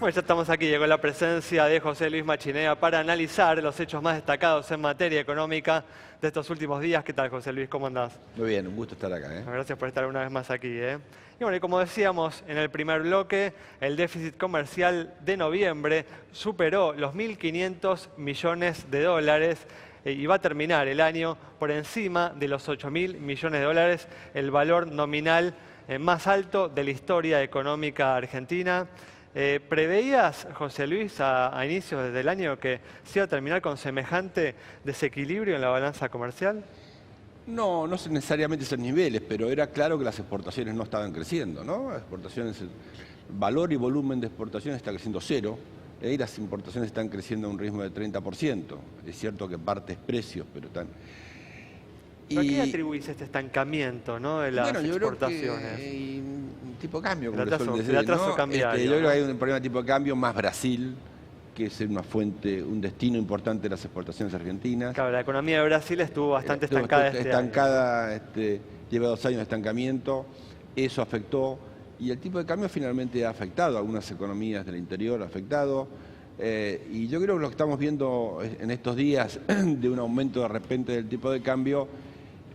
Bueno, ya estamos aquí, llegó la presencia de José Luis Machinea para analizar los hechos más destacados en materia económica de estos últimos días. ¿Qué tal, José Luis? ¿Cómo andás? Muy bien, un gusto estar acá. Gracias por estar una vez más aquí. Y bueno, y como decíamos en el primer bloque, el déficit comercial de noviembre superó los 1.500 millones de dólares y va a terminar el año por encima de los 8.000 millones de dólares, el valor nominal más alto de la historia económica argentina. ¿Preveías, José Luis, a inicios del año que se iba a terminar con semejante desequilibrio en la balanza comercial? No, no sé necesariamente esos niveles, pero era claro que las exportaciones no estaban creciendo, ¿no? Las exportaciones, el valor y volumen de exportaciones está creciendo cero, y las importaciones están creciendo a un ritmo de 30%. Es cierto que parte es precios, pero están... ¿Pero a qué atribuís este estancamiento, ¿no, de las exportaciones? Yo creo que hay un tipo de cambio, como El le atraso, suelen decir, el atraso ¿no? cambiario, Yo creo ¿no? que hay un problema de tipo de cambio, más Brasil, que es una fuente, un destino importante de las exportaciones argentinas. Claro, la economía de Brasil estuvo bastante estancada este año. Lleva 2 años de estancamiento, eso afectó, y el tipo de cambio finalmente ha afectado a algunas economías del interior, ha afectado, y yo creo que lo que estamos viendo en estos días de un aumento de repente del tipo de cambio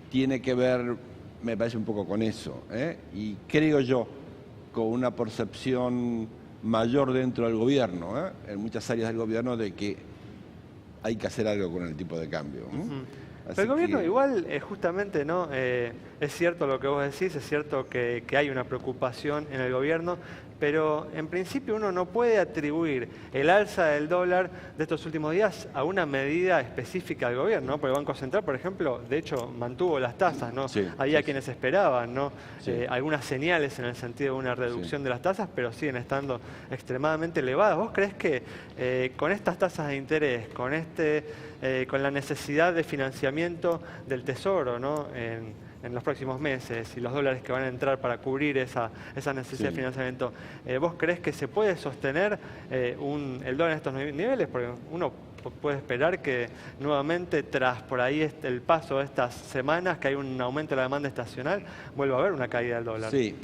tiene que ver, me parece, un poco con eso, y creo yo, con una percepción mayor dentro del gobierno, en muchas áreas del gobierno, de que hay que hacer algo con el tipo de cambio. Pero el gobierno igual, justamente, ¿no? Es cierto lo que vos decís, es cierto que hay una preocupación en el gobierno, pero en principio uno no puede atribuir el alza del dólar de estos últimos días a una medida específica del gobierno, ¿no? Porque el Banco Central, por ejemplo, de hecho mantuvo las tasas, ¿no? Sí, Había sí, quienes esperaban, ¿no? Sí. Algunas señales en el sentido de una reducción Sí. de las tasas, pero siguen estando extremadamente elevadas. ¿Vos creés que con estas tasas de interés, con la necesidad de financiamiento del Tesoro, ¿no? en los próximos meses y los dólares que van a entrar para cubrir esa necesidad de financiamiento, ¿vos creés que se puede sostener el dólar en estos niveles? Porque uno puede esperar que nuevamente, tras por ahí el paso de estas semanas, que hay un aumento de la demanda estacional, vuelva a haber una caída del dólar. Sí,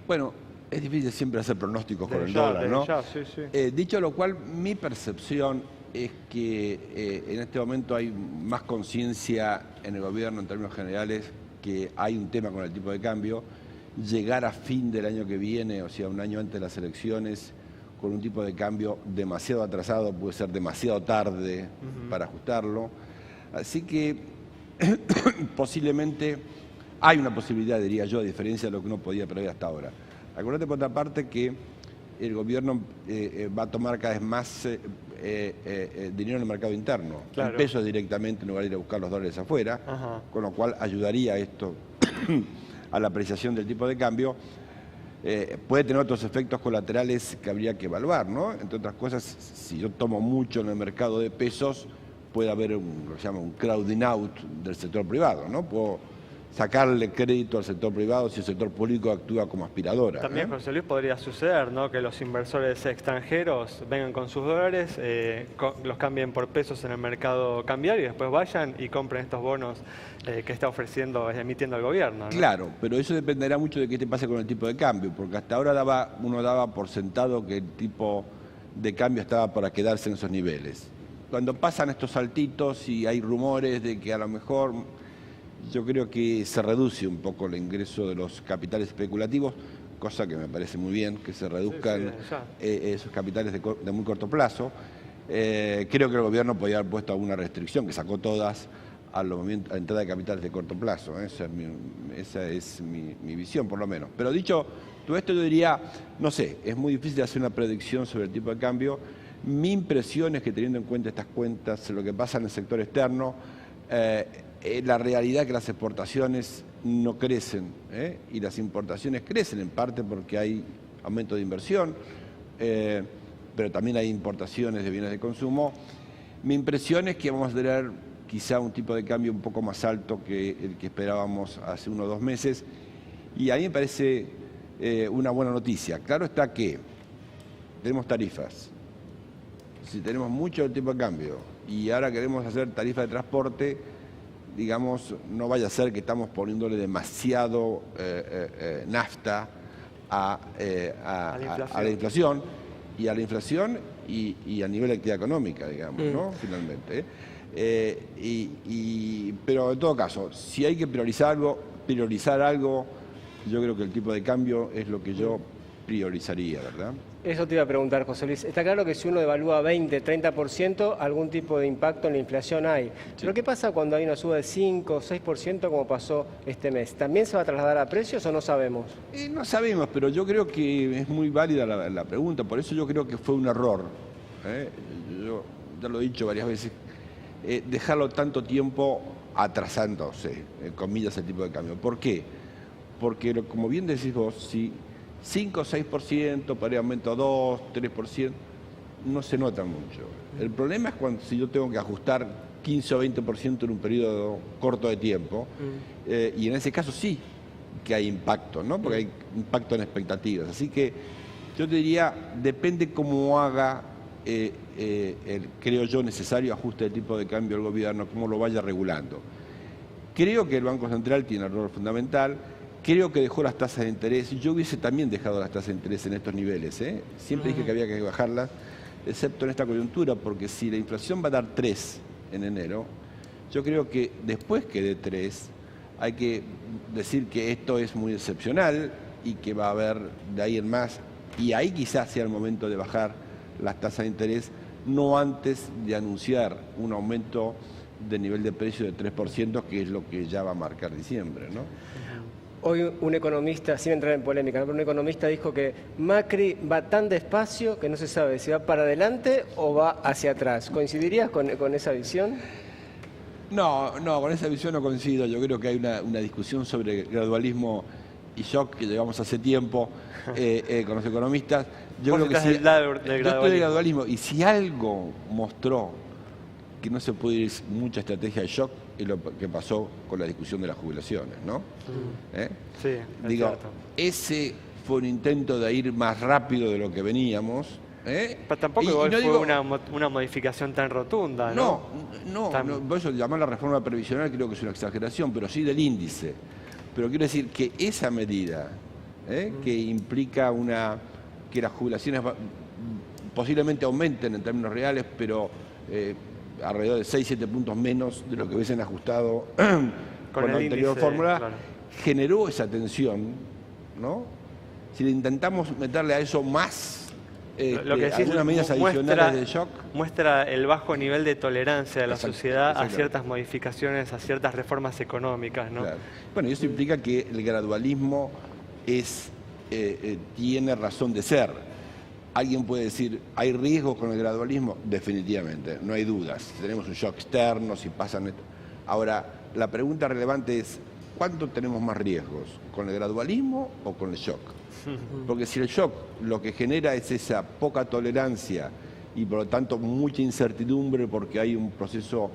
bueno, es difícil siempre hacer pronósticos con el Ya, dólar, ¿no? ya, sí, sí. Dicho lo cual, mi percepción es que en este momento hay más conciencia en el gobierno en términos generales que hay un tema con el tipo de cambio. Llegar a fin del año que viene, o sea, un año antes de las elecciones, con un tipo de cambio demasiado atrasado, puede ser demasiado tarde para ajustarlo. Así que posiblemente hay una posibilidad, diría yo, a diferencia de lo que uno podía prever hasta ahora. Acuérdate, por otra parte, que el gobierno va a tomar cada vez más dinero en el mercado interno, Claro. en pesos directamente, en lugar de ir a buscar los dólares afuera, con lo cual ayudaría esto a la apreciación del tipo de cambio. Puede tener otros efectos colaterales que habría que evaluar, ¿no? Entre otras cosas, si yo tomo mucho en el mercado de pesos, puede haber lo que se llama un crowding out del sector privado, ¿no? Puedo sacarle crédito al sector privado si el sector público actúa como aspiradora. También, José Luis, podría suceder, ¿no? Que los inversores extranjeros vengan con sus dólares, los cambien por pesos en el mercado cambiario y después vayan y compren estos bonos que está emitiendo el gobierno, ¿no? Claro, pero eso dependerá mucho de qué te pase con el tipo de cambio, porque hasta ahora uno daba por sentado que el tipo de cambio estaba para quedarse en esos niveles. Cuando pasan estos saltitos y hay rumores de que a lo mejor, yo creo que se reduce un poco el ingreso de los capitales especulativos, cosa que me parece muy bien, que se reduzcan esos capitales de muy corto plazo. Creo que el gobierno podría haber puesto alguna restricción, que sacó todas a la entrada de capitales de corto plazo. Esa es mi visión, por lo menos. Pero dicho todo esto, yo diría, no sé, es muy difícil hacer una predicción sobre el tipo de cambio. Mi impresión es que, teniendo en cuenta estas cuentas, lo que pasa en el sector externo, la realidad es que las exportaciones no crecen, y las importaciones crecen en parte porque hay aumento de inversión, pero también hay importaciones de bienes de consumo. Mi impresión es que vamos a tener quizá un tipo de cambio un poco más alto que el que esperábamos hace 1 o 2 meses, y a mí me parece una buena noticia. Claro está que tenemos tarifas. Si tenemos mucho el tipo de cambio y ahora queremos hacer tarifa de transporte, digamos, no vaya a ser que estamos poniéndole demasiado nafta a la inflación. y a la inflación y a nivel de actividad económica, digamos, ¿no? Finalmente. Pero en todo caso, si hay que priorizar algo, yo creo que el tipo de cambio es lo que yo priorizaría, ¿verdad? Eso te iba a preguntar, José Luis. Está claro que si uno devalúa 20, 30%, algún tipo de impacto en la inflación hay. Sí. Pero ¿qué pasa cuando hay una suba de 5 o 6% como pasó este mes? ¿También se va a trasladar a precios o no sabemos? No sabemos, pero yo creo que es muy válida la pregunta. Por eso yo creo que fue un error. Yo ya lo he dicho varias veces. Dejarlo tanto tiempo atrasándose, comillas, el tipo de cambio. ¿Por qué? Porque, como bien decís vos, si 5 o 6%, para aumento 2, 3%, no se nota mucho. El problema es cuando si yo tengo que ajustar 15 o 20% en un periodo corto de tiempo, y en ese caso sí que hay impacto, ¿no? Porque hay impacto en expectativas. Así que yo te diría, depende cómo haga creo yo, necesario ajuste de tipo de cambio del gobierno, cómo lo vaya regulando. Creo que el Banco Central tiene un error fundamental. Creo que dejó las tasas de interés. Yo hubiese también dejado las tasas de interés en estos niveles. Siempre dije que había que bajarlas, excepto en esta coyuntura, porque si la inflación va a dar 3 en enero, yo creo que después que dé 3, hay que decir que esto es muy excepcional y que va a haber de ahí en más, y ahí quizás sea el momento de bajar las tasas de interés, no antes de anunciar un aumento de nivel de precio de 3%, que es lo que ya va a marcar diciembre, ¿no? Hoy un economista, sin entrar en polémica, pero un economista dijo que Macri va tan despacio que no se sabe si va para adelante o va hacia atrás. ¿Coincidirías con esa visión? No, con esa visión no coincido. Yo creo que hay una discusión sobre gradualismo y shock que llevamos hace tiempo con los economistas. Yo creo que sí, yo estoy del gradualismo, y si algo mostró que no se puede ir mucha estrategia de shock, es lo que pasó con la discusión de las jubilaciones, ¿no? Sí, digo, cierto. Ese fue un intento de ir más rápido de lo que veníamos. Pero tampoco igual fue una modificación tan rotunda, ¿no? No, por eso llamar la reforma previsional creo que es una exageración, pero sí del índice. Pero quiero decir que esa medida, que implica que las jubilaciones posiblemente aumenten en términos reales, pero alrededor de 6-7 puntos menos de lo que hubiesen ajustado con la anterior fórmula, claro, generó esa tensión, ¿no? Si le intentamos meterle a eso más lo que decís, algunas medidas adicionales de shock, muestra el bajo nivel de tolerancia de la sociedad a ciertas modificaciones, a ciertas reformas económicas, ¿no? Claro. Bueno, y eso implica que el gradualismo tiene razón de ser. Alguien puede decir, ¿hay riesgos con el gradualismo? Definitivamente, no hay dudas. Tenemos un shock externo, si pasan esto. Ahora, la pregunta relevante es, ¿cuánto tenemos más riesgos? ¿Con el gradualismo o con el shock? Porque si el shock lo que genera es esa poca tolerancia y por lo tanto mucha incertidumbre porque hay un proceso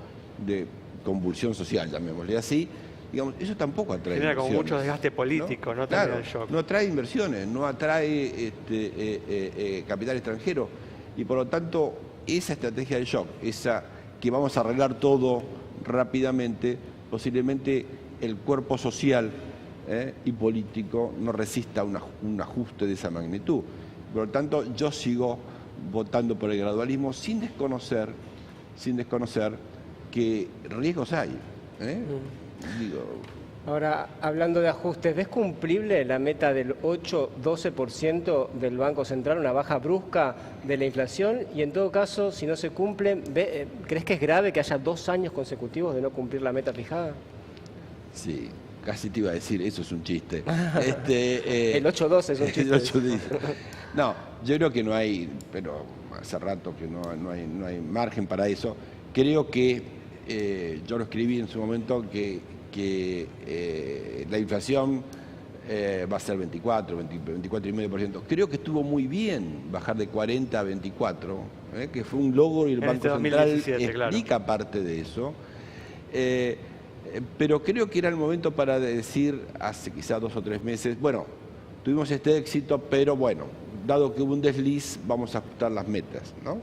de convulsión social, llamémosle así, digamos, eso tampoco atrae genera inversiones. como mucho desgaste político, ¿no? Claro, el shock. no atrae inversiones, no atrae capital extranjero, y por lo tanto esa estrategia del shock, esa que vamos a arreglar todo rápidamente, posiblemente el cuerpo social y político no resista un ajuste de esa magnitud. Por lo tanto, yo sigo votando por el gradualismo sin desconocer que riesgos hay. Ahora, hablando de ajustes, ¿ves cumplible la meta del 8-12% del Banco Central, una baja brusca de la inflación? Y en todo caso, si no se cumple, ¿crees que es grave que haya 2 años consecutivos de no cumplir la meta fijada? Sí, casi te iba a decir, eso es un chiste. El 8-12 es un chiste. El 8-12. No, yo creo que no hay, pero hace rato que no hay margen para eso. Creo que, yo lo escribí en su momento, que la inflación va a ser 24,5%. Creo que estuvo muy bien bajar de 40 a 24, que fue un logro, y el Banco Central explica parte de eso. Pero creo que era el momento para decir, hace quizás 2 o 3 meses, bueno, tuvimos este éxito, pero bueno, dado que hubo un desliz, vamos a ajustar las metas, ¿no?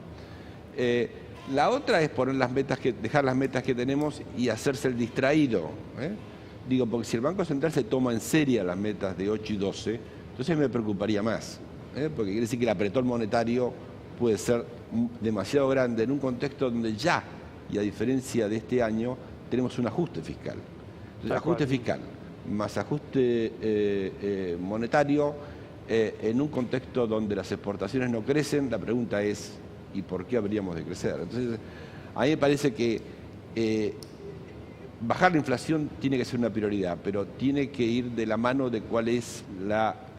La otra es poner dejar las metas que tenemos y hacerse el distraído. Digo, porque si el Banco Central se toma en serio las metas de 8 y 12, entonces me preocuparía más. porque quiere decir que el apretón monetario puede ser demasiado grande en un contexto donde ya, y a diferencia de este año, tenemos un ajuste fiscal. Entonces, ajuste fiscal más ajuste monetario en un contexto donde las exportaciones no crecen, la pregunta es, ¿y por qué habríamos de crecer? Entonces, a mí me parece que bajar la inflación tiene que ser una prioridad, pero tiene que ir de la mano de cuál es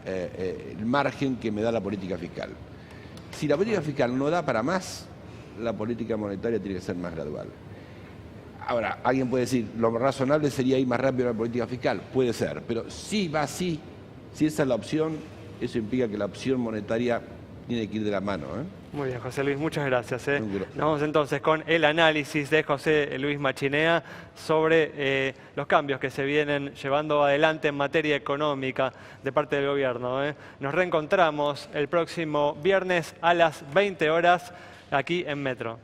el margen que me da la política fiscal. Si la política fiscal no da para más, la política monetaria tiene que ser más gradual. Ahora, alguien puede decir, lo razonable sería ir más rápido a la política fiscal. Puede ser, pero si va así, si esa es la opción, eso implica que la opción monetaria tiene que ir de la mano. Muy bien, José Luis, muchas gracias. Nos vamos entonces con el análisis de José Luis Machinea sobre los cambios que se vienen llevando adelante en materia económica de parte del gobierno. Nos reencontramos el próximo viernes a las 20 horas aquí en Metro.